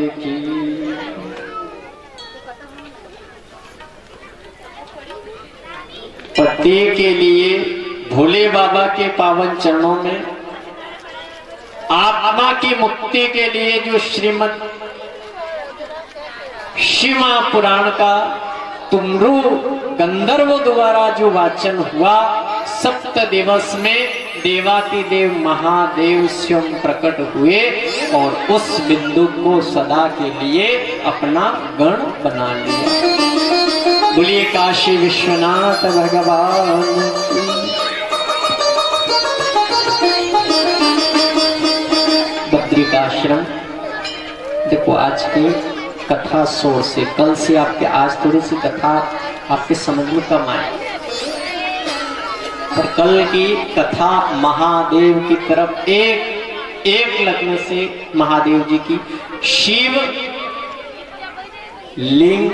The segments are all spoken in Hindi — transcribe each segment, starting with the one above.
की। प्रत्येक के लिए भोले बाबा के पावन चरणों में आत्मा की मुक्ति के लिए जो श्रीमद् शिव महापुराण का तुमरू गंधर्व द्वारा जो वाचन हुआ, 7 दिवस में देवातिदेव महादेव स्वयं प्रकट हुए और उस बिंदु को सदा के लिए अपना गण बना लिया। बोलिए काशी विश्वनाथ भगवान की। बद्रिकाश्रम देखो, आज की कथा शोर से कल से आपके आज थोड़ी सी कथा आपके समझ में कम आए, पर कल की कथा महादेव की तरफ एक लगने से महादेव जी की शिव लिंग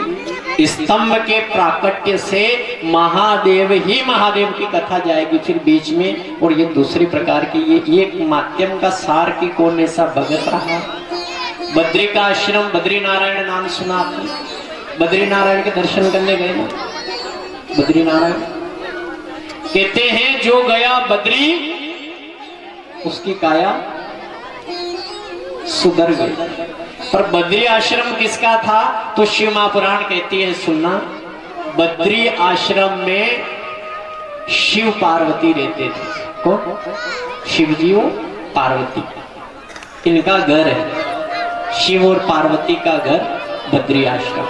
स्तंभ के प्राकट्य से महादेव ही महादेव की कथा जाएगी फिर बीच में। और ये दूसरी प्रकार की ये एक माध्यम का सार की कौन ऐसा भगत रहा। बद्रिकाश्रम, बद्री नारायण नाम सुना आपने? बद्री नारायण के दर्शन करने गए ना? बद्री नारायण कहते हैं जो गया बद्री उसकी काया सुधर गई। पर बद्री आश्रम किसका था? तो शिव महापुराण कहती है, सुनना, बद्री आश्रम में शिव पार्वती रहते थे। कौन? शिवजी और पार्वती, इनका घर है। शिव और पार्वती का घर बद्री आश्रम।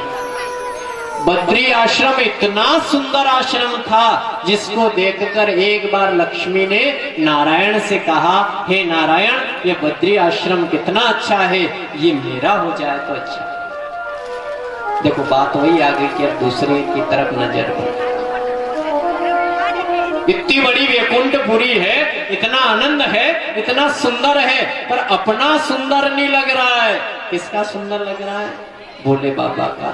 बद्री आश्रम इतना सुंदर आश्रम था जिसको देखकर एक बार लक्ष्मी ने नारायण से कहा, हे नारायण, ये बद्री आश्रम कितना अच्छा है, ये मेरा हो जाए तो अच्छा। देखो बात वही आ गई कि अब दूसरे की तरफ नजर हो। इतनी बड़ी वैकुंठपुरी है, इतना आनंद है, इतना सुंदर है, पर अपना सुंदर नहीं लग रहा है। किसका सुंदर लग रहा है? भोले बाबा का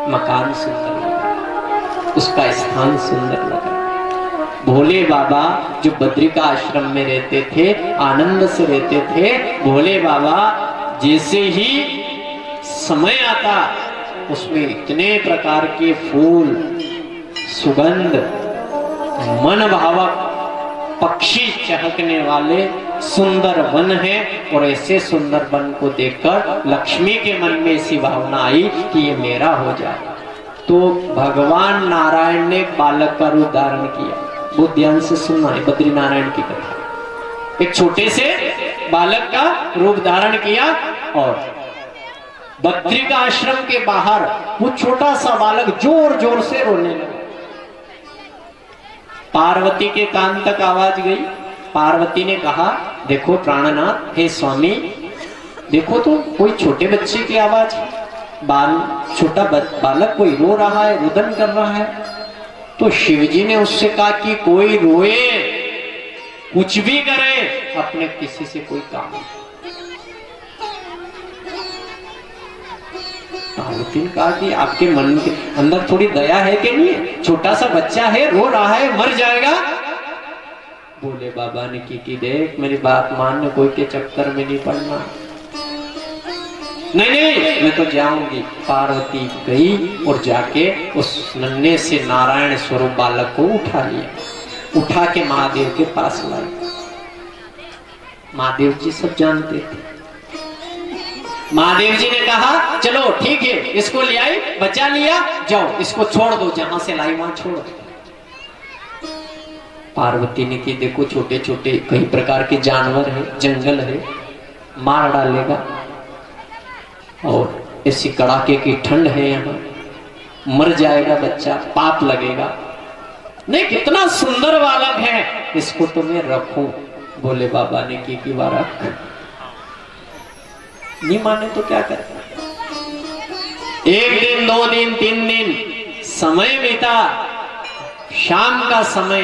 मकान सुंदर लग रहा है, उसका स्थान सुंदर लग रहा है। भोले बाबा जो बद्रिका आश्रम में रहते थे, आनंद से रहते थे। भोले बाबा जैसे ही समय आता उसमें इतने प्रकार के फूल, सुगंध, मन भावक पक्षी चहकने वाले सुंदर वन है। और ऐसे सुंदर वन को देखकर लक्ष्मी के मन में ऐसी भावना आई कि ये मेरा हो जाए। तो भगवान नारायण ने बालक का रूप धारण किया। बहुत ध्यान से सुनना है बद्री नारायण की कथा। एक छोटे से बालक का रूप धारण किया और बद्रिका आश्रम के बाहर वो छोटा सा बालक जोर जोर से रोने लगा। पार्वती के कान तक आवाज गई। पार्वती ने कहा, देखो प्राणनाथ, हे स्वामी, देखो तो कोई छोटे बच्चे की आवाज, छोटा बालक कोई रो रहा है, रुदन कर रहा है। तो शिवजी ने उससे कहा कि कोई रोए, कुछ भी करे, अपने किसी से कोई काम नहीं। पार्वती ने कहा कि आपके मन के अंदर थोड़ी दया है कि नहीं? छोटा सा बच्चा है, रो रहा है, मर जाएगा। भोले बाबा ने की देख, मेरी बात मानने, कोई के चक्कर में नहीं पड़ना। नहीं, मैं तो जाऊंगी। पार्वती गई और जाके उस नन्हे से नारायण स्वरूप बालक को उठा लिया, उठा के महादेव के पास लाई। महादेव जी सब जानते थे। महादेव जी ने कहा, चलो ठीक है, इसको ले आई, बचा लिया, जाओ इसको छोड़ दो, जहां से लाई वहां छोड़ दो। पार्वती ने कि देखो छोटे छोटे कई प्रकार के जानवर है, जंगल है, मार डालेगा, और ऐसी कड़ाके की ठंड है, यहाँ मर जाएगा बच्चा, पाप लगेगा। नहीं, कितना सुंदर बालक है, इसको तो मैं रखूं। भोले बाबा ने की बार रख, नहीं माने तो क्या करें? 1 दिन, 2 दिन, 3 दिन समय बीता। शाम का समय,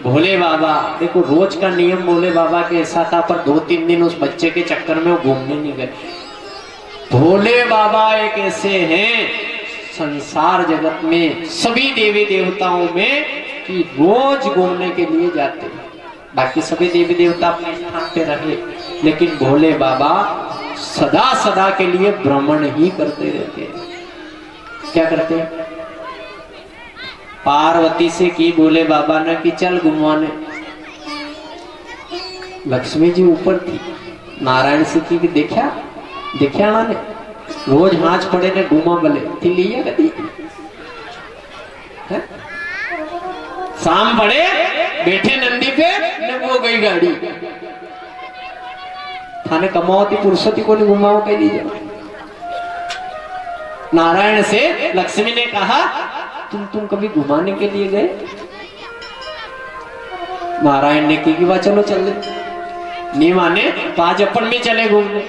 भोले बाबा, देखो रोज का नियम भोले बाबा के ऐसा था, पर 2-3 दिन उस बच्चे के चक्कर में वो घूमने नहीं गए। भोले बाबा एक ऐसे हैं संसार जगत में सभी देवी देवताओं में कि रोज घूमने के लिए जाते हैं। बाकी सभी देवी देवता अपने स्थान पे रहे, लेकिन भोले बाबा सदा सदा के लिए भ्रमण ही करते रहते हैं। क्या करते हैं? पार्वती से की बोले बाबा ने कि चल घुमाने। लक्ष्मी जी ऊपर थी, नारायण से की देखा देखा ना ने रोज हाथ पड़े ने घुमा बले थी लिया कदी शाम पड़े बैठे नंदी पे ने वो गई गाड़ी थाने कमाओती पुरुषोती को नहीं घुमाओ कह दीजिए। नारायण से लक्ष्मी ने कहा तुम कभी घुमाने के लिए गए? नारायण ने की वाह चलो चल ले, नहीं माने पांच अपन में चले घूमने।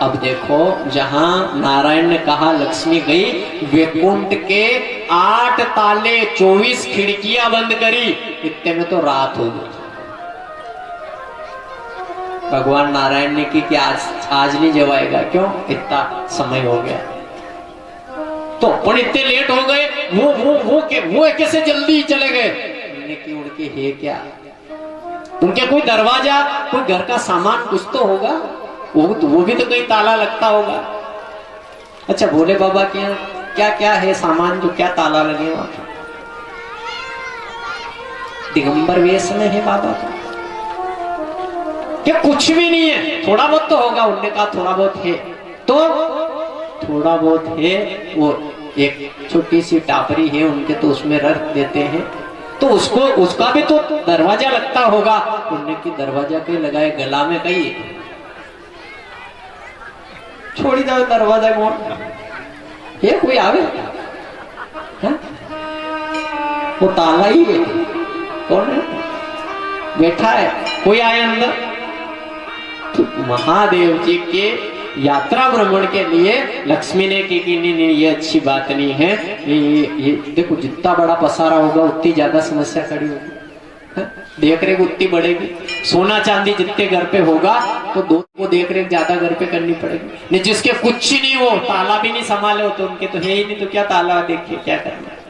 अब देखो जहां नारायण ने कहा लक्ष्मी गई, वैकुंठ के 8 ताले 24 खिड़कियां बंद करी, इतने में तो रात हो गई। भगवान नारायण ने की कि आज नहीं जवाएगा, क्यों? इतना समय हो गया। तो अपन इतने लेट हो गए, वो कैसे जल्दी चले गए? उन्होंने की उनके है क्या? उनके कोई दरवाजा, कोई घर का सामान कुछ तो होगा, वो भी तो कहीं ताला लगता होगा। अच्छा भोले बाबा के यहाँ क्या क्या है सामान जो क्या ताला लगे वहां? दिगंबर वेश में है बाबा का क्या? कुछ भी नहीं है, थोड़ा बहुत तो होगा। उन्होंने कहा थोड़ा बहुत है, तो थोड़ा बहुत है, वो एक छोटी सी टापरी है उनके, तो उसमें रख देते हैं, तो उसका भी तो दरवाजा लगता होगा। उन्होंने की दरवाजा कहीं लगाए, गला में कहीं छोड़ी जाओ दरवाजा कौन ये कोई आवे है? वो ताला ही है, कौन है बैठा है, कोई आए अंदर? तो महादेव जी के यात्रा भ्रमण के लिए लक्ष्मी ने की नहीं ये अच्छी बात नहीं है, ये देखो जितना बड़ा पसारा होगा उतनी ज्यादा समस्या खड़ी होगी, देख रेख उतनी बढ़ेगी। सोना चांदी जितने घर पे होगा तो दो को देख रेख ज्यादा घर पे करनी पड़ेगी। नहीं जिसके कुछ ही नहीं हो, ताला भी नहीं संभाले हो, तो उनके तो है ही नहीं, तो क्या ताला देखिए क्या करना है।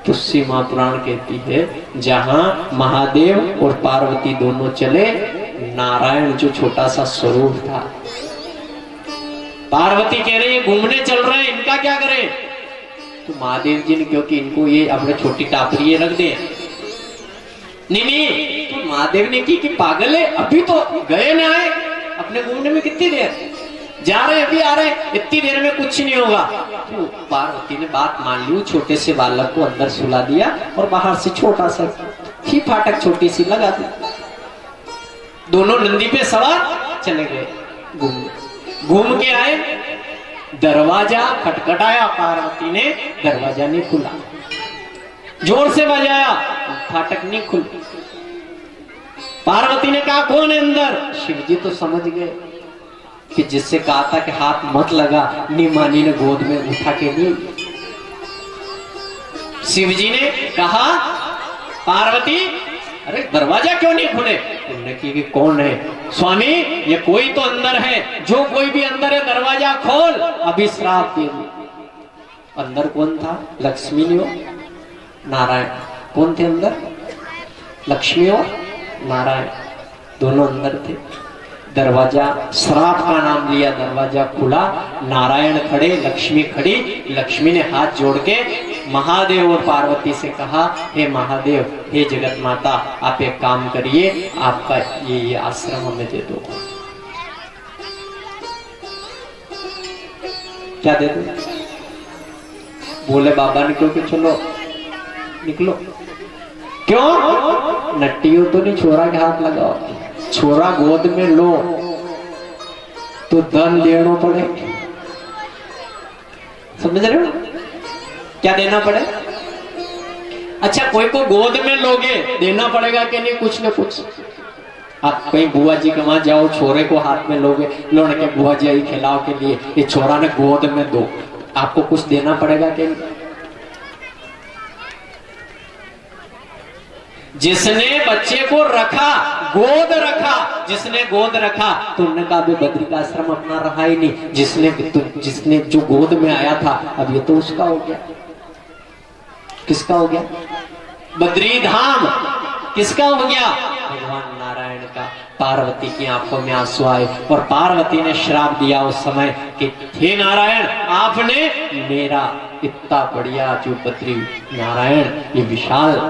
तुलसी महापुराण कहती है जहां महादेव और पार्वती दोनों चले, नारायण जो छोटा सा स्वरूप था। पार्वती कह रही है घूमने चल रहे हैं, इनका क्या करें? तो महादेव जी ने क्योंकि इनको ये अपने छोटी टापरी ये रख दे, नहीं तो महादेव ने की कि पागल है, अभी तो गए ना आए, अपने घूमने में कितनी देर जा रहे अभी आ रहे, इतनी देर में कुछ नहीं होगा। तो पार्वती ने बात मान ली, छोटे से बालक को अंदर सुला दिया और बाहर से छोटा सा ही फाटक छोटी सी लगा दी। दोनों नंदी पे सवार चले गए, घूम के आए, दरवाजा खटखटाया, पार्वती ने दरवाजा नहीं खुला, जोर से बजाया, फाटक नहीं खुल। पार्वती ने कहा कौन है अंदर? शिवजी तो समझ गए कि जिससे कहा था कि हाथ मत लगा, नीमानी ने गोद में उठा के लिए। शिवजी ने कहा पार्वती अरे दरवाजा क्यों नहीं खुले? उन्होंने की कौन है? स्वामी ये कोई तो अंदर है, जो कोई भी अंदर है दरवाजा खोल, अभी श्राप दे दूं। अंदर कौन था? लक्ष्मी ने और नारायण। कौन थे अंदर? लक्ष्मी और नारायण दोनों अंदर थे। दरवाजा श्राप का नाम लिया, दरवाजा खुला, नारायण खड़े, लक्ष्मी खड़ी। लक्ष्मी ने हाथ जोड़ के महादेव और पार्वती से कहा, हे महादेव, हे जगत माता, आप एक काम करिए, आपका ये आश्रम हमें दे दो। क्या दे दो? बोले बाबा ने क्योंकि चलो निकलो। क्यों? नट्टियों तो नहीं, छोरा के हाथ लगाओ, छोरा गोद में लो तो धन देना पड़े। समझ रहे हो क्या देना पड़े? अच्छा कोई को गोद में लोगे, देना पड़ेगा कि नहीं? कुछ न कुछ। आप कहीं बुआ जी के वहां जाओ, छोरे को हाथ में लोगे, लोने के बुआ जी आई खिलाओ के लिए, ये छोरा ने गोद में दो, आपको कुछ देना पड़ेगा कि नहीं? जिसने बच्चे को रखा, गोद रखा, जिसने गोद रखा, तो उन्होंने कहा बद्री का आश्रम अपना रहा ही नहीं, जिसने जो गोद में आया था, अब ये तो उसका हो गया। किसका हो गया? बद्री धाम किसका हो गया? भगवान नारायण का। पार्वती की आंखों में आंसू आए और पार्वती ने श्राप दिया उस समय कि हे नारायण, आपने मेरा इतना बढ़िया जो बद्री नारायण ये विशाल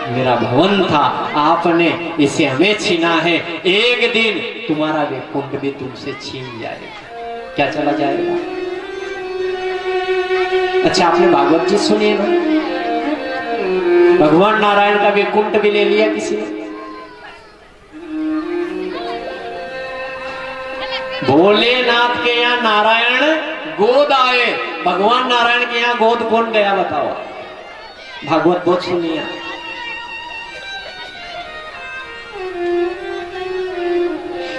मेरा भवन था, आपने इसे हमें छीना है। एक दिन तुम्हारा वैकुंठ भी तुमसे छीन जाएगा। क्या चला जाएगा? अच्छा, आपने भागवत जी सुनिए ना, भगवान नारायण का वैकुंठ भी ले लिया किसी ने। भोलेनाथ के यहाँ नारायण गोद आए, भगवान नारायण के यहाँ गोद कौन गया बताओ? भागवत बहुत सुनिए।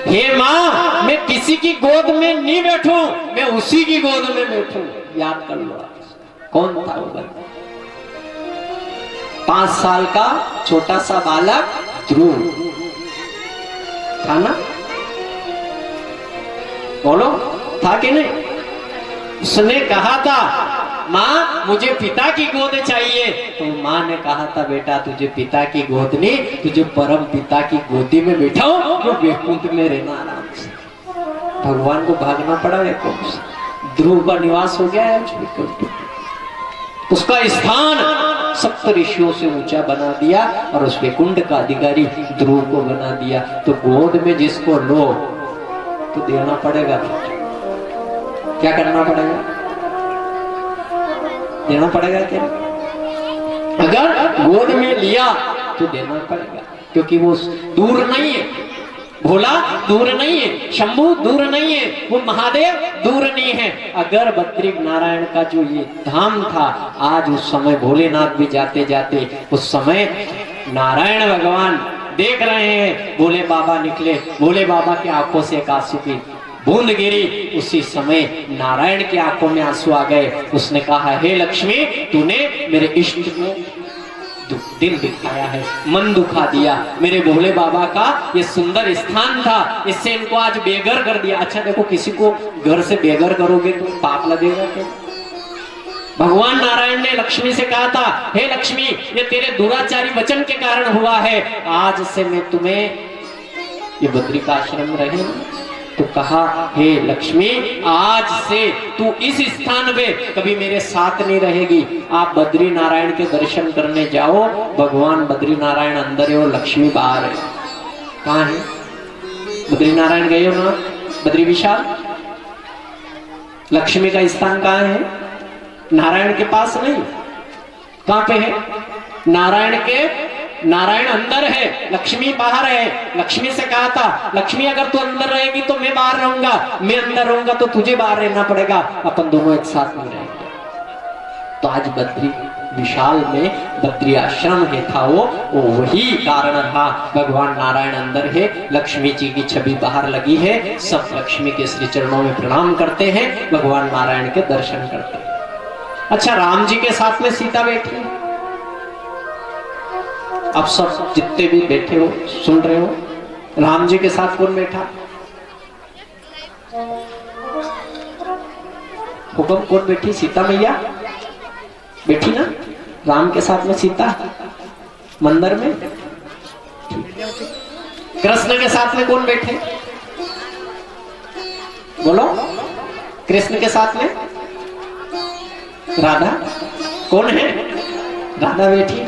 हे मां, मैं किसी की गोद में नहीं बैठूं, मैं उसी की गोद में बैठूं। याद कर लो कौन था वो बंदा? 5 साल का छोटा सा बालक ध्रुव था ना? बोलो, था कि नहीं? उसने कहा था माँ मुझे पिता की गोद चाहिए, तो माँ ने कहा था बेटा तुझे पिता की गोद नहीं, तुझे परम पिता की गोदी में बैठाओ, जो वैकुंठ में रहना आराम से। भगवान को भागना पड़ा वैकुंठ से। ध्रुव का निवास हो गया है वैकुंठ, उसका स्थान सप्त ऋषियों से ऊंचा बना दिया और उस वैकुंठ का अधिकारी ध्रुव को बना दिया। तो गोद में जिसको लो तो देना पड़ेगा। क्या करना पड़ेगा? देना पड़ेगा क्या? अगर गोद में लिया तो देना पड़ेगा, क्योंकि वो दूर नहीं है। भोला दूर नहीं है, शंभू दूर नहीं है, वो महादेव दूर नहीं है। अगर बद्री नारायण का जो ये धाम था, आज उस समय भोलेनाथ भी जाते जाते उस समय नारायण भगवान देख रहे हैं, भोले बाबा निकले, भोले बाबा की आंखों से एक आंसू की बूंद गिरी। उसी समय नारायण की आंखों में आंसू आ गए। उसने कहा हे लक्ष्मी, तूने मेरे इष्ट को दिल दिखाया है, मन दुखा दिया। मेरे भोले बाबा का ये सुंदर स्थान था, इससे इनको आज बेघर कर दिया। अच्छा देखो, किसी को घर से बेघर करोगे तो पाप लगेगा क्या? भगवान नारायण ने लक्ष्मी से कहा था हे लक्ष्मी, ये तेरे दुराचारी वचन के कारण हुआ है, आज से मैं तुम्हें ये बद्री का आश्रम रहे। तो कहा हे लक्ष्मी, आज से तू इस स्थान पे कभी मेरे साथ नहीं रहेगी। आप बद्री नारायण के दर्शन करने जाओ, भगवान बद्री नारायण अंदर है और लक्ष्मी बाहर है। कहाँ है? बद्री नारायण गए हो ना? बद्री विशाल, लक्ष्मी का स्थान कहाँ है? नारायण के पास नहीं। कहां पे है? नारायण अंदर है, लक्ष्मी बाहर है। लक्ष्मी से कहा था लक्ष्मी अगर तू अंदर रहेगी तो मैं बाहर रहूंगा, मैं अंदर रहूंगा तो तुझे बाहर रहना पड़ेगा, अपन दोनों एक साथ नहीं रहेंगे। तो आज बद्री विशाल में बद्री आश्रम है था, वो वही कारण था। भगवान नारायण अंदर है, लक्ष्मी जी की छवि बाहर लगी है। सब लक्ष्मी के श्री चरणों में प्रणाम करते हैं, भगवान नारायण के दर्शन करते हैं। अच्छा, राम जी के साथ में सीता बैठी है। अब सब जितने भी बैठे हो सुन रहे हो, राम जी के साथ कौन बैठा? हुक्म कौन बैठी? सीता मैया बैठी ना, राम के साथ में सीता मंदिर में। कृष्ण के साथ में कौन बैठे? बोलो, कृष्ण के साथ में राधा। कौन है? राधा बैठी।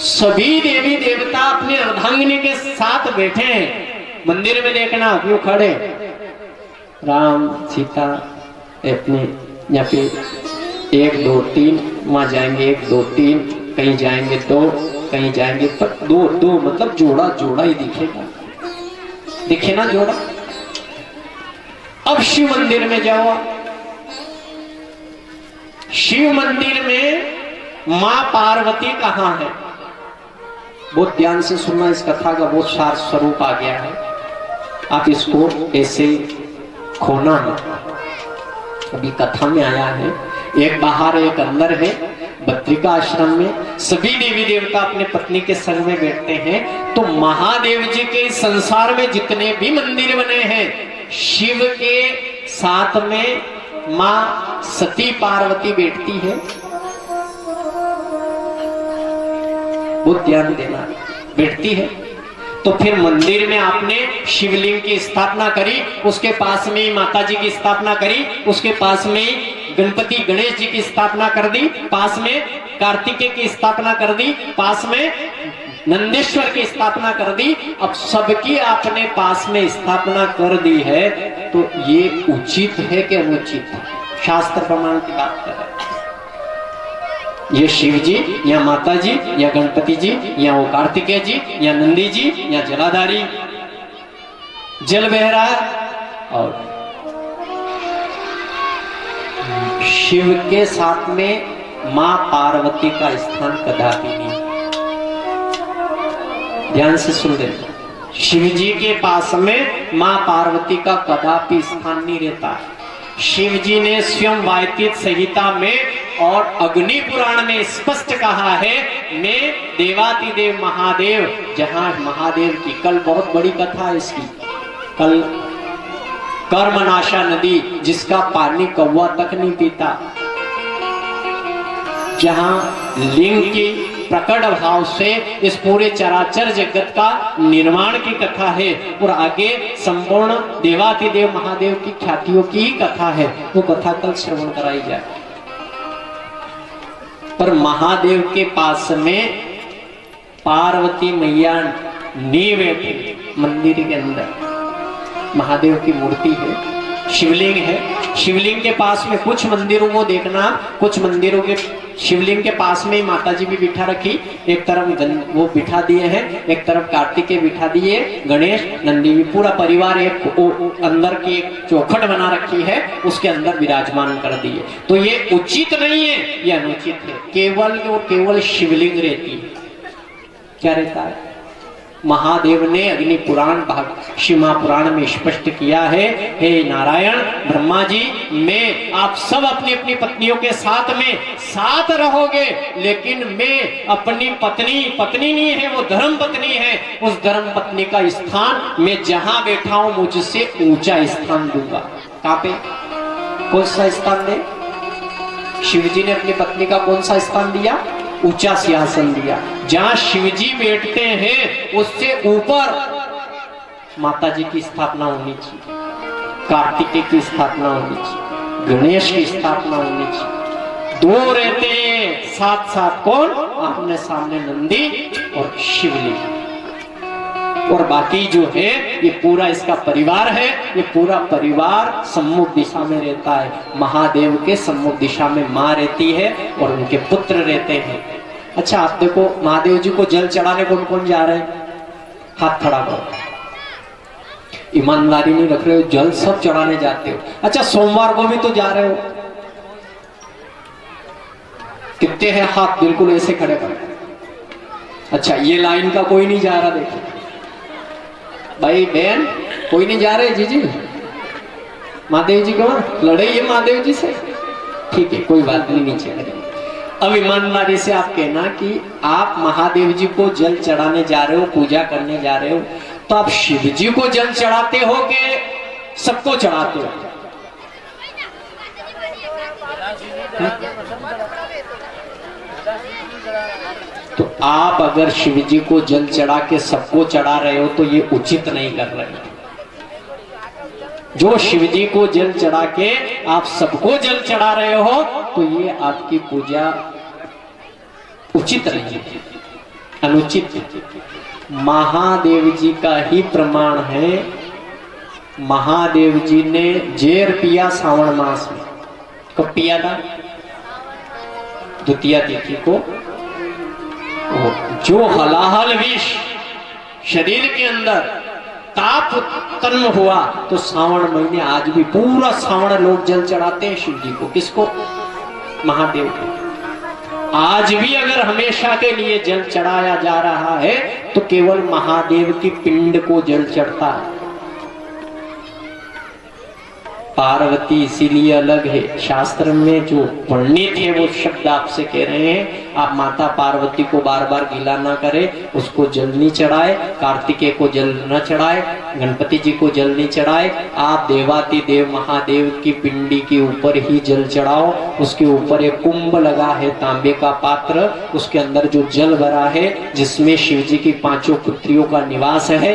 सभी देवी देवता अपने अर्धांगिनी के साथ बैठे हैं। मंदिर में देखना क्यों खड़े, राम सीता अपने यहाँ पे 1 2 3 वहां जाएंगे, 1 2 3 कहीं जाएंगे 2 कहीं जाएंगे, पर 2 2 मतलब जोड़ा जोड़ा ही दिखेगा, दिखे ना जोड़ा। अब शिव मंदिर में जाओ, शिव मंदिर में मां पार्वती कहां है? बहुत ध्यान से सुनना, इस कथा का बहुत सार स्वरूप आ गया है, आप इसको ऐसे खोना है। अभी कथा में आया है, एक बाहर एक अंदर है। बद्रिका आश्रम में सभी देवी देवता अपने पत्नी के संग में बैठते हैं। तो महादेव जी के संसार में जितने भी मंदिर बने हैं, शिव के साथ में मां सती पार्वती बैठती है। बहुत ध्यान देना, बैठती है। तो फिर मंदिर में आपने शिवलिंग की स्थापना करी, उसके पास में ही माता जी की स्थापना करी, उसके पास में ही गणपति गणेश जी की स्थापना कर दी, पास में कार्तिकेय की स्थापना कर दी, पास में नंदेश्वर की स्थापना कर दी। अब सबकी आपने पास में स्थापना कर दी है, तो ये उचित है कि अनुचित? शास्त्र प्रमाण की बात कर रहे हैं। ये शिव जी या माता जी या गणपति जी या वो कार्तिकेय जी या नंदी जी या जलाधारी, जल बह रहा है और शिव के साथ में मां पार्वती का स्थान कदापि नहीं। ध्यान से सुन ले, शिव जी के पास में मां पार्वती का कदापि स्थान नहीं रहता। शिव जी ने स्वयं वायतीत संहिता में और अग्नि पुराण में स्पष्ट कहा है, मैं देवातिदेव महादेव, जहां महादेव की कल बहुत बड़ी कथा है इसकी, कल कर्मनाशा नदी जिसका पानी कौवा तक नहीं पीता, जहां लिंग की प्रकट भाव से इस पूरे चराचर जगत का निर्माण की कथा है, और आगे संपूर्ण देवातिदेव महादेव की ख्यातियों की ही कथा है, वो कथा कल श्रवण कराई जाए। पर महादेव के पास में पार्वती मैया नींव बैठी मंदिर के अंदर, महादेव की मूर्ति है, शिवलिंग है। शिवलिंग के पास में कुछ मंदिरों को देखना, कुछ मंदिरों के शिवलिंग के पास में ही माता जी भी बिठा रखी, एक तरफ वो बिठा दिए हैं, एक तरफ कार्तिकेय बिठा दिए, गणेश नंदी भी, पूरा परिवार एक अंदर की एक चौखट बना रखी है, उसके अंदर विराजमान कर दिए। तो ये उचित नहीं है, ये अनुचित है। केवल और केवल शिवलिंग रहती है। क्या रहता है? महादेव ने अग्नि पुराण भाग शिमा पुराण में स्पष्ट किया है, हे नारायण ब्रह्मा जी, मैं आप सब अपनी अपनी पत्नियों के साथ में साथ रहोगे, लेकिन मैं अपनी पत्नी नहीं है, वो धर्म पत्नी है, उस धर्म पत्नी का स्थान मैं जहां बैठा हूं मुझसे ऊंचा स्थान दूंगा। कहां पे? कौन सा स्थान दे? शिव जी ने अपनी पत्नी का कौन सा स्थान दिया? ऊंचा सिंहासन दिया। जहां शिवजी बैठते हैं उससे ऊपर माता जी की स्थापना होनी चाहिए, कार्तिकेय की स्थापना होनी चाहिए, गणेश की स्थापना होनी चाहिए। दो रहते हैं साथ साथ, कौन? आमने सामने नंदी और शिवलिंग, और बाकी जो है ये पूरा इसका परिवार है, ये पूरा परिवार सम्मुख दिशा में रहता है। महादेव के सम्मुख दिशा में माँ रहती है और उनके पुत्र रहते हैं। अच्छा, आप देखो महादेव जी को जल चढ़ाने कौन कौन जा रहे हैं? हाथ खड़ा करो। ईमानदारी नहीं रख रहे हो, जल सब चढ़ाने जाते हो। अच्छा, सोमवार को भी तो जा रहे हो। कितने हैं हाथ बिल्कुल ऐसे खड़े कर? अच्छा, ये लाइन का कोई नहीं जा रहा, देखिए भाई बहन कोई नहीं जा रहे। जी महादेव जी को लड़ाई है महादेव जी से, ठीक है, कोई बात नहीं, नीचे करेंगे। अब ईमानदारी से आप कहना कि आप महादेव जी को जल चढ़ाने जा रहे हो, पूजा करने जा रहे हो, तो आप शिव जी को जल चढ़ाते हो कि सबको चढ़ाते हो? तो आप अगर शिव जी को जल चढ़ा के सबको चढ़ा रहे हो तो ये उचित नहीं कर रहे हो। जो शिव जी को जल चढ़ा के आप सबको जल चढ़ा रहे हो तो ये आपकी पूजा उचित नहीं है, अनुचित है। महादेव जी का ही प्रमाण है। महादेव जी ने जेर पिया सावन मास में। कब पिया था? द्वितीया तिथि को। जो हलाहल विष शरीर के अंदर ताप उत्पन्न हुआ तो श्रावण महीने आज भी पूरा श्रावण लोग जल चढ़ाते हैं शिव जी को। किसको? महादेव को। आज भी अगर हमेशा के लिए जल चढ़ाया जा रहा है तो केवल महादेव की पिंड को जल चढ़ता है। पार्वती इसीलिए अलग है। शास्त्र में जो वर्णित है वो शब्द आपसे कह रहे हैं। आप माता पार्वती को बार बार गीला ना करें, उसको जल नहीं चढ़ाए, कार्तिकेय को जल न चढ़ाए, गणपति जी को जल नहीं चढ़ाए। आप देवातिदेव महादेव की पिंडी के ऊपर ही जल चढ़ाओ। उसके ऊपर एक कुंभ लगा है, तांबे का पात्र, उसके अंदर जो जल भरा है जिसमें शिव जी की 5 पुत्रियों का निवास है।